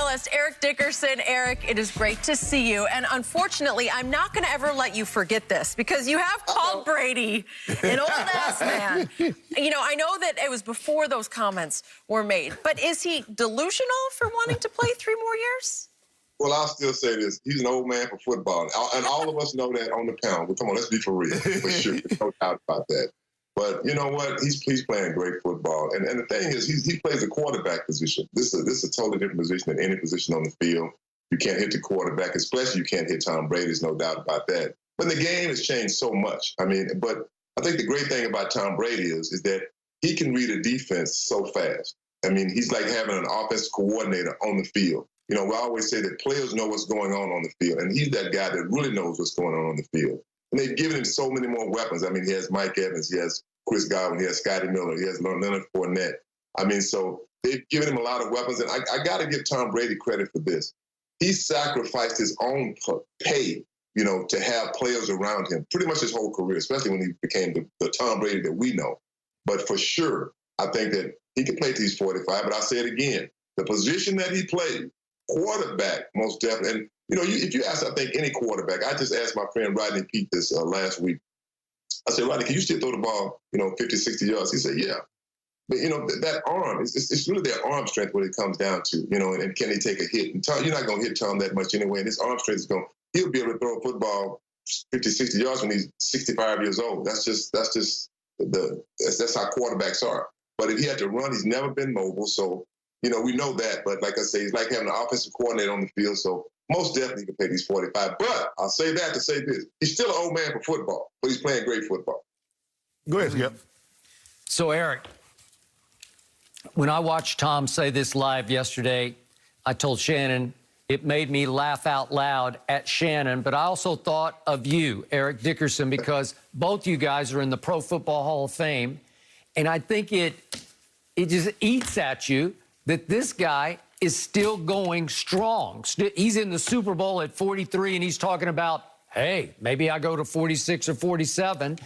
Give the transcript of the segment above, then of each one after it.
analyst, Eric Dickerson. Eric, it is great to see you. And unfortunately, I'm not going to ever let you forget this because you have called Brady an old-ass man. You know, I know that it was before those comments were made, but is he delusional for wanting to play 3 more years? Well, I'll still say this. He's an old man for football. And all of us know that on the pound. But come on, let's be for real. For sure. There's no doubt about that. But you know what? He's playing great football. And the thing is, he plays the quarterback position. This is a totally different position than any position on the field. You can't hit the quarterback, especially you can't hit Tom Brady. There's no doubt about that. But the game has changed so much. I mean, but I think the great thing about Tom Brady is that he can read a defense so fast. I mean, he's like having an offensive coordinator on the field. You know, we always say that players know what's going on the field, and he's that guy that really knows what's going on the field. And they've given him so many more weapons. I mean, he has Mike Evans, he has Chris Godwin, he has Scotty Miller, he has Leonard Fournette. I mean, so they've given him a lot of weapons, and I got to give Tom Brady credit for this. He sacrificed his own pay, you know, to have players around him pretty much his whole career, especially when he became the Tom Brady that we know. But for sure, I think that he could play till he's 45, but I'll say it again. The position that he played, quarterback, most definitely. And, you know, if you ask, I think, any quarterback, I just asked my friend Rodney Peete this last week. I said, Rodney, can you still throw the ball, you know, 50, 60 yards? He said, yeah. But, you know, that arm, it's really their arm strength what it comes down to, you know, and can he take a hit? And Tom, you're not going to hit Tom that much anyway. And his arm strength is he'll be able to throw a football 50, 60 yards when he's 65 years old. That's how quarterbacks are. But if he had to run, he's never been mobile. So, you know, we know that. But like I say, he's like having an offensive coordinator on the field. So most definitely he can play these 45. But I'll say that to say this. He's still an old man for football, but he's playing great football. Go ahead, Skip. So, Eric, when I watched Tom say this live yesterday, I told Shannon it made me laugh out loud at Shannon, but I also thought of you, Eric Dickerson, because both you guys are in the Pro Football Hall of Fame, and I think it just eats at you that this guy is still going strong. He's in the Super Bowl at 43, and he's talking about, hey, maybe I go to 46 or 47,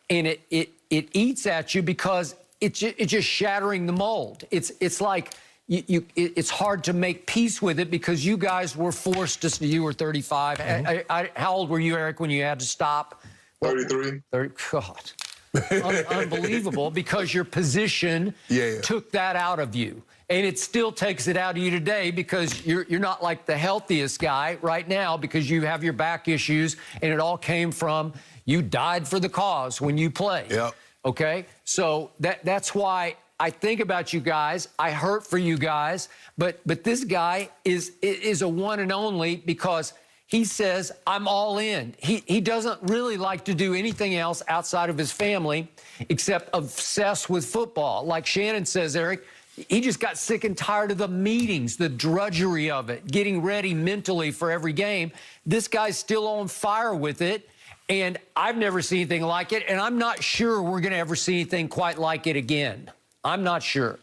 and it eats at you because it's just shattering the mold. It's like it's hard to make peace with it because you guys were forced to. You were 35. Mm-hmm. How old were you, Eric, when you had to stop? 33. God. Unbelievable, because your position took that out of you. And it still takes it out of you today because you're not like the healthiest guy right now because you have your back issues, and it all came from you died for the cause when you play. Yep. Okay? So that's why I think about you guys. I hurt for you guys. But this guy is a one and only because he says, I'm all in. He doesn't really like to do anything else outside of his family except obsess with football. Like Shannon says, Eric, he just got sick and tired of the meetings, the drudgery of it, getting ready mentally for every game. This guy's still on fire with it, and I've never seen anything like it, and I'm not sure we're going to ever see anything quite like it again. I'm not sure.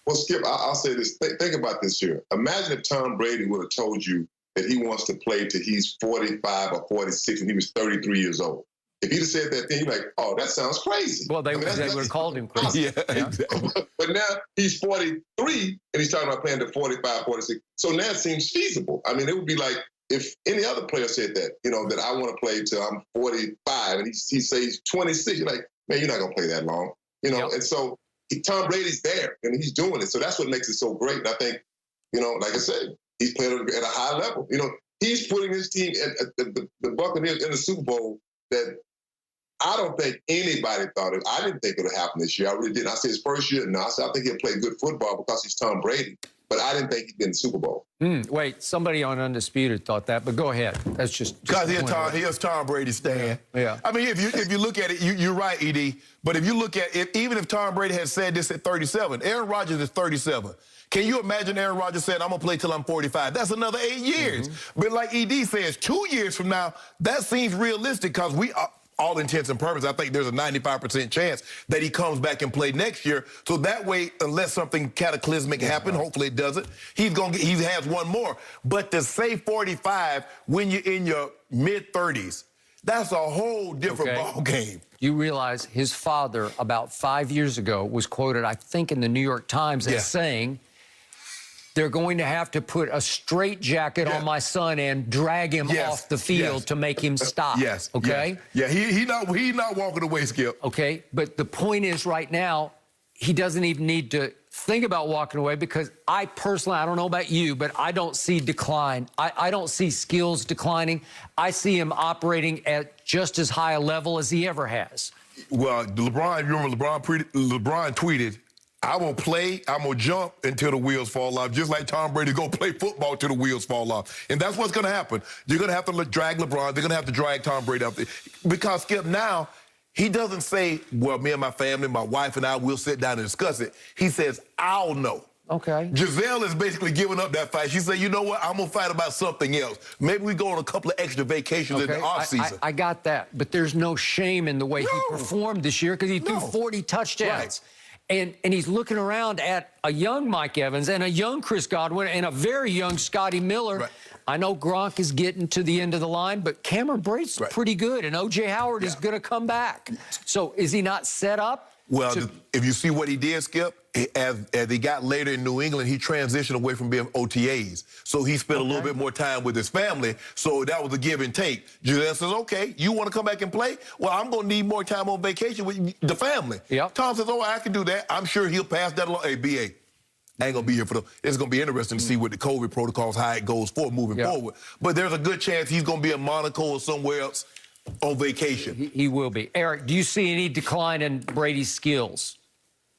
Well, Skip, I'll say this. Think about this here. Imagine if Tom Brady would have told you that he wants to play till he's 45 or 46 and he was 33 years old. If he'd have said that then, you're like, oh, that sounds crazy. Well, they would have called him crazy. Yeah, exactly. But now he's 43 and he's talking about playing to 45, 46. So now it seems feasible. I mean, it would be like if any other player said that, you know, that I want to play till I'm 45 and he says 26, you're like, man, you're not going to play that long. You know, and so Tom Brady's there and he's doing it. So that's what makes it so great. And I think, you know, like I said, he's playing at a high level. You know, he's putting his team at the Buccaneers in the Super Bowl that I don't think anybody thought it. I didn't think it would happen this year. I really didn't. I said his first year, no. I said I think he'll play good football because he's Tom Brady. But I didn't think he'd be in the Super Bowl. Wait, somebody on Undisputed thought that, but go ahead. That's just because here's Tom Brady's stand. Yeah. I mean, if you look at it, you're right, Ed. But if you look at it, even if Tom Brady had said this at 37, Aaron Rodgers is 37. Can you imagine Aaron Rodgers saying, I'm going to play till I'm 45? That's another 8 years. But like ED says, 2 years from now, that seems realistic because we are, all intents and purposes, I think there's a 95% chance that he comes back and play next year. So that way, unless something cataclysmic happens, hopefully it doesn't, he has one more. But to say 45 when you're in your mid-30s, that's a whole different ball game. You realize his father, about 5 years ago, was quoted, I think, in the New York Times as saying, they're going to have to put a straitjacket on my son and drag him off the field to make him stop. Yes. Okay? Yes. Yeah, he not walking away, Skip. Okay, but the point is right now, he doesn't even need to think about walking away because I personally, I don't know about you, but I don't see decline. I don't see skills declining. I see him operating at just as high a level as he ever has. Well, LeBron, you remember LeBron tweeted, I will play, I'm going to jump until the wheels fall off, just like Tom Brady go play football till the wheels fall off. And that's what's going to happen. You're going to have to drag LeBron. They're going to have to drag Tom Brady up there. Because, Skip, now, he doesn't say, well, me and my family, my wife and I, will sit down and discuss it. He says, I'll know. Okay. Giselle is basically giving up that fight. She said, you know what, I'm going to fight about something else. Maybe we go on a couple of extra vacations in the offseason. I got that, but there's no shame in the way he performed this year because he threw 40 touchdowns. Right. And he's looking around at a young Mike Evans and a young Chris Godwin and a very young Scotty Miller. Right. I know Gronk is getting to the end of the line, but Cameron Brate's pretty good, and O.J. Howard is going to come back. So is he not set up? Well, if you see what he did, Skip, as he got later in New England, he transitioned away from being OTAs. So he spent a little bit more time with his family. So that was a give and take. Giselle says, okay, you want to come back and play? Well, I'm going to need more time on vacation with the family. Yep. Tom says, oh, I can do that. I'm sure he'll pass that along. Hey, B.A., I ain't going to be here for it's going to be interesting to see what the COVID protocols, how it goes moving forward. But there's a good chance he's going to be in Monaco or somewhere else on vacation. He will be. Eric, do you see any decline in Brady's skills?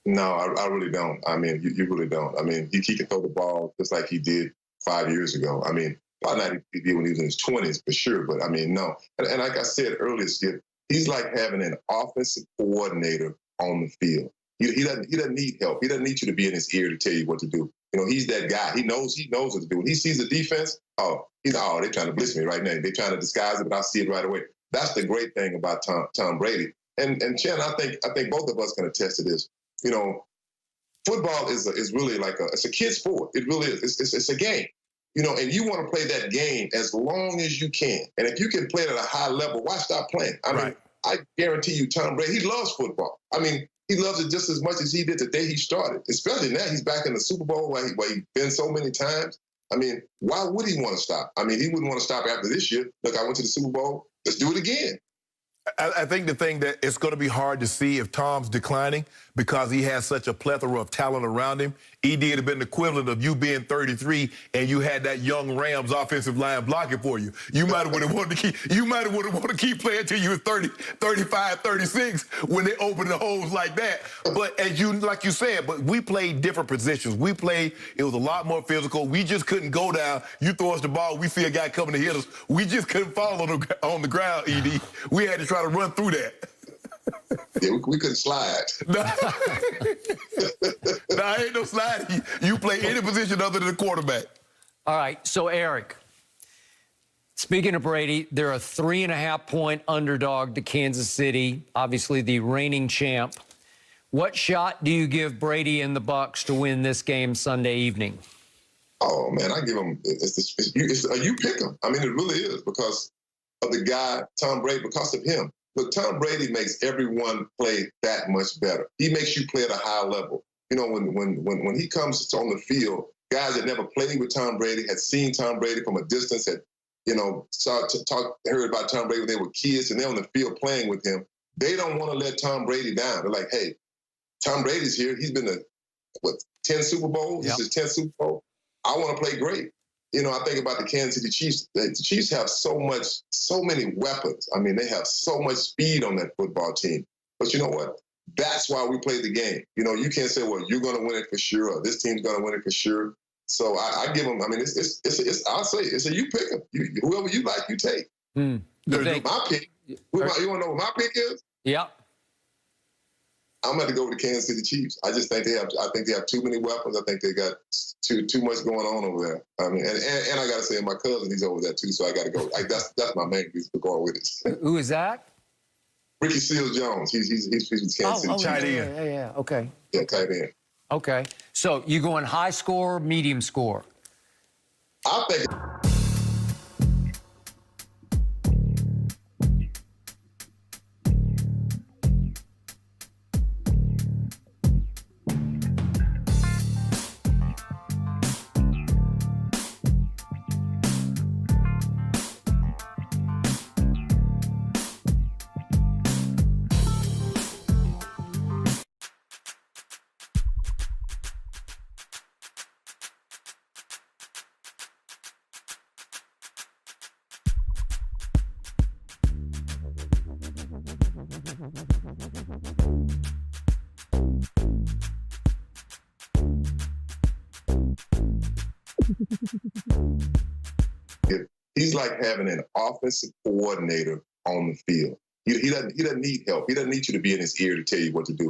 No, I really don't. I mean, you really don't. I mean, he can throw the ball just like he did 5 years ago. I mean, probably not he did when he was in his 20s for sure, but I mean, no. And like I said earlier, Skip, he's like having an offensive coordinator on the field. He doesn't need help. He doesn't need you to be in his ear to tell you what to do. You know, he's that guy. He knows what to do. When he sees the defense, they're trying to blitz me right now. They're trying to disguise it, but I see it right away. That's the great thing about Tom Brady. And Chen, I think both of us can attest to this. You know, football is really like it's a kid sport. It really is. It's a game. You know, and you want to play that game as long as you can. And if you can play it at a high level, why stop playing? I mean, I guarantee you, Tom Brady, he loves football. I mean, he loves it just as much as he did the day he started. Especially now, he's back in the Super Bowl where he's been so many times. I mean, why would he want to stop? I mean, he wouldn't want to stop after this year. Look, I went to the Super Bowl. Let's do it again. I think the thing that it's going to be hard to see if Tom's declining because he has such a plethora of talent around him. ED would have been the equivalent of you being 33 and you had that young Rams offensive line blocking for you. You might have wanted to keep playing till you were 30, 35, 36 when they opened the holes like that. But like you said, but we played different positions. It was a lot more physical. We just couldn't go down. You throw us the ball, we see a guy coming to hit us. We just couldn't fall on the ground, ED. We had to try to run through that. Yeah, we couldn't slide. No, ain't no sliding. You play any position other than the quarterback. All right, so Eric, speaking of Brady, they're a 3.5-point underdog to Kansas City, obviously the reigning champ. What shot do you give Brady and the Bucs to win this game Sunday evening? Oh, man, I give him you pick him. I mean, it really is because of the guy, Tom Brady, because of him. But Tom Brady makes everyone play that much better. He makes you play at a high level. You know, when he comes on the field, guys that never played with Tom Brady, had seen Tom Brady from a distance, had, heard about Tom Brady when they were kids, and they're on the field playing with him. They don't want to let Tom Brady down. They're like, hey, Tom Brady's here. He's been to, 10 Super Bowls? Yep. This is 10 Super Bowl. I want to play great. You know, I think about the Kansas City Chiefs. The Chiefs have so many weapons. I mean, they have so much speed on that football team. But you know what? That's why we play the game. You know, you can't say, well, you're going to win it for sure, or this team's going to win it for sure. So I give them, I mean, I'll say, it's a you pick them. Whoever you like, you take. My pick, you want to know what my pick is? Yeah. I'm going to go with the Kansas City Chiefs. I just think they have too many weapons. I think they got too much going on over there. I mean, and I got to say, my cousin, he's over there too, so I got to go. That's my main reason for going with it. Who is that? Ricky Seals-Jones. He's with Kansas City. Tight end. Yeah. Okay. Yeah, tight end. Okay. So you going high score, medium score? I think. He's like having an offensive coordinator on the field. He doesn't need help. He doesn't need you to be in his ear to tell you what to do.